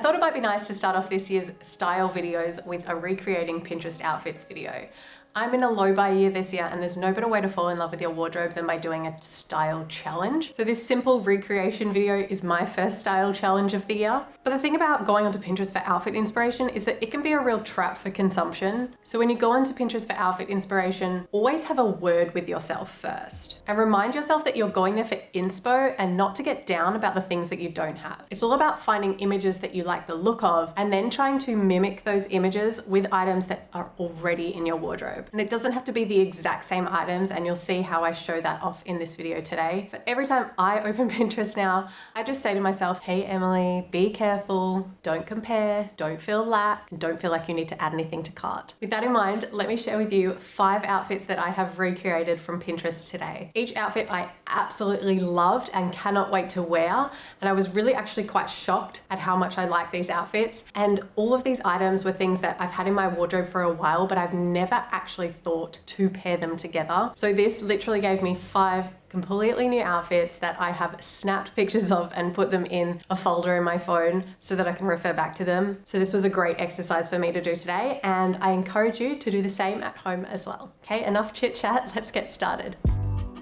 thought it might be nice to start off this year's style videos with a recreating Pinterest outfits video. I'm in a low buy year this year and there's no better way to fall in love with your wardrobe than by doing a style challenge. So this simple recreation video is my first style challenge of the year. But the thing about going onto Pinterest for outfit inspiration is that it can be a real trap for consumption. So when you go onto Pinterest for outfit inspiration, always have a word with yourself first. And remind yourself that you're going there for inspo and not to get down about the things that you don't have. It's all about finding images that you like the look of and then trying to mimic those images with items that are already in your wardrobe. And it doesn't have to be the exact same items, and you'll see how I show that off in this video today. But every time I open Pinterest now, I just say to myself, hey Emily, be careful, don't compare, don't feel lack, and don't feel like you need to add anything to cart. With that in mind, let me share with you 5 outfits that I have recreated from Pinterest today. Each outfit I absolutely loved and cannot wait to wear, and I was really actually quite shocked at how much I like these outfits. And all of these items were things that I've had in my wardrobe for a while, but I've never actually thought to pair them together. So this literally gave me 5 completely new outfits that I have snapped pictures of and put them in a folder in my phone so that I can refer back to them. So this was a great exercise for me to do today, and I encourage you to do the same at home as well. Okay, enough chit chat, let's get started.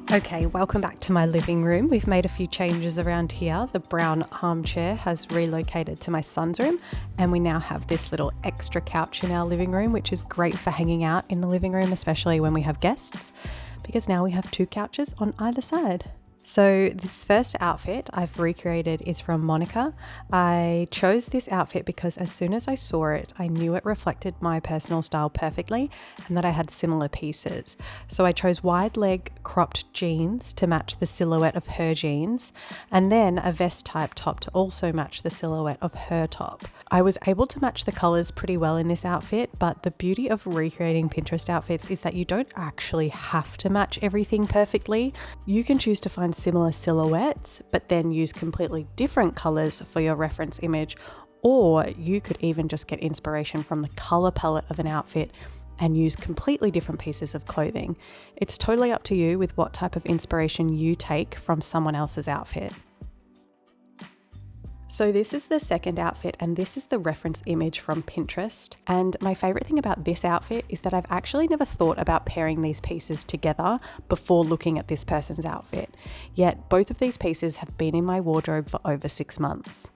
Okay, welcome back to my living room. We've made a few changes around here. The brown armchair has relocated to my son's room, and we now have this little extra couch in our living room, which is great for hanging out in the living room, especially when we have guests, because now we have 2 couches on either side. So this first outfit I've recreated is from Monica. I chose this outfit because as soon as I saw it, I knew it reflected my personal style perfectly and that I had similar pieces. So I chose wide leg cropped jeans to match the silhouette of her jeans, and then a vest type top to also match the silhouette of her top. I was able to match the colors pretty well in this outfit, but the beauty of recreating Pinterest outfits is that you don't actually have to match everything perfectly. You can choose to find similar silhouettes, but then use completely different colors for your reference image, or you could even just get inspiration from the color palette of an outfit and use completely different pieces of clothing. It's totally up to you with what type of inspiration you take from someone else's outfit. So this is the second outfit, and this is the reference image from Pinterest. And my favorite thing about this outfit is that I've actually never thought about pairing these pieces together before looking at this person's outfit. Yet both of these pieces have been in my wardrobe for over 6 months.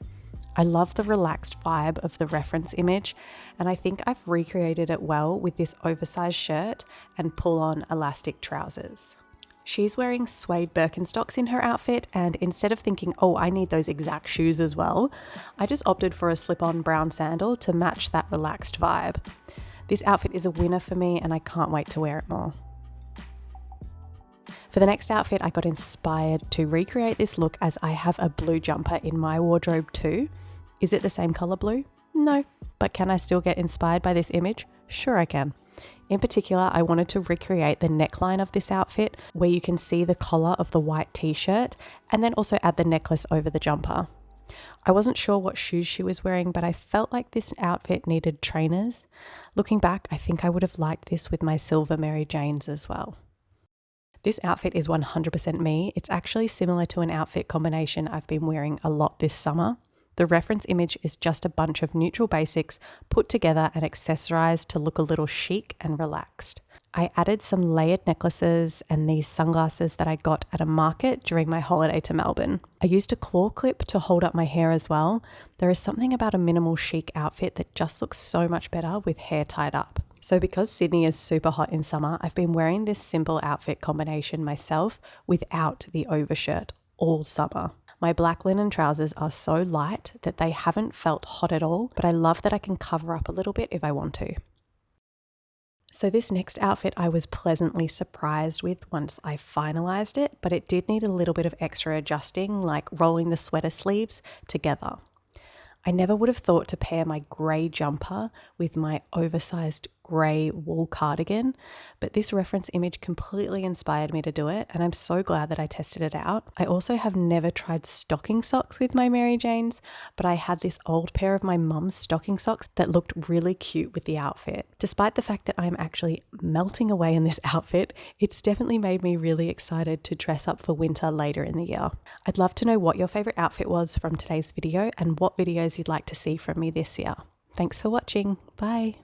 I love the relaxed vibe of the reference image, and I think I've recreated it well with this oversized shirt and pull-on elastic trousers. She's wearing suede Birkenstocks in her outfit, and instead of thinking, oh, I need those exact shoes as well, I just opted for a slip-on brown sandal to match that relaxed vibe. This outfit is a winner for me, and I can't wait to wear it more. For the next outfit, I got inspired to recreate this look as I have a blue jumper in my wardrobe too. Is it the same color blue? No, but can I still get inspired by this image? Sure I can. In particular, I wanted to recreate the neckline of this outfit where you can see the collar of the white t-shirt and then also add the necklace over the jumper. I wasn't sure what shoes she was wearing, but I felt like this outfit needed trainers. Looking back, I think I would have liked this with my silver Mary Janes as well. This outfit is 100% me. It's actually similar to an outfit combination I've been wearing a lot this summer. The reference image is just a bunch of neutral basics put together and accessorized to look a little chic and relaxed. I added some layered necklaces and these sunglasses that I got at a market during my holiday to Melbourne. I used a claw clip to hold up my hair as well. There is something about a minimal chic outfit that just looks so much better with hair tied up. So because Sydney is super hot in summer, I've been wearing this simple outfit combination myself without the overshirt all summer. My black linen trousers are so light that they haven't felt hot at all, but I love that I can cover up a little bit if I want to. So this next outfit I was pleasantly surprised with once I finalized it, but it did need a little bit of extra adjusting, like rolling the sweater sleeves together. I never would have thought to pair my grey jumper with my oversized grey wool cardigan, but this reference image completely inspired me to do it, and I'm so glad that I tested it out. I also have never tried stocking socks with my Mary Janes, but I had this old pair of my mum's stocking socks that looked really cute with the outfit. Despite the fact that I'm actually melting away in this outfit, it's definitely made me really excited to dress up for winter later in the year. I'd love to know what your favourite outfit was from today's video and what videos you'd like to see from me this year. Thanks for watching. Bye.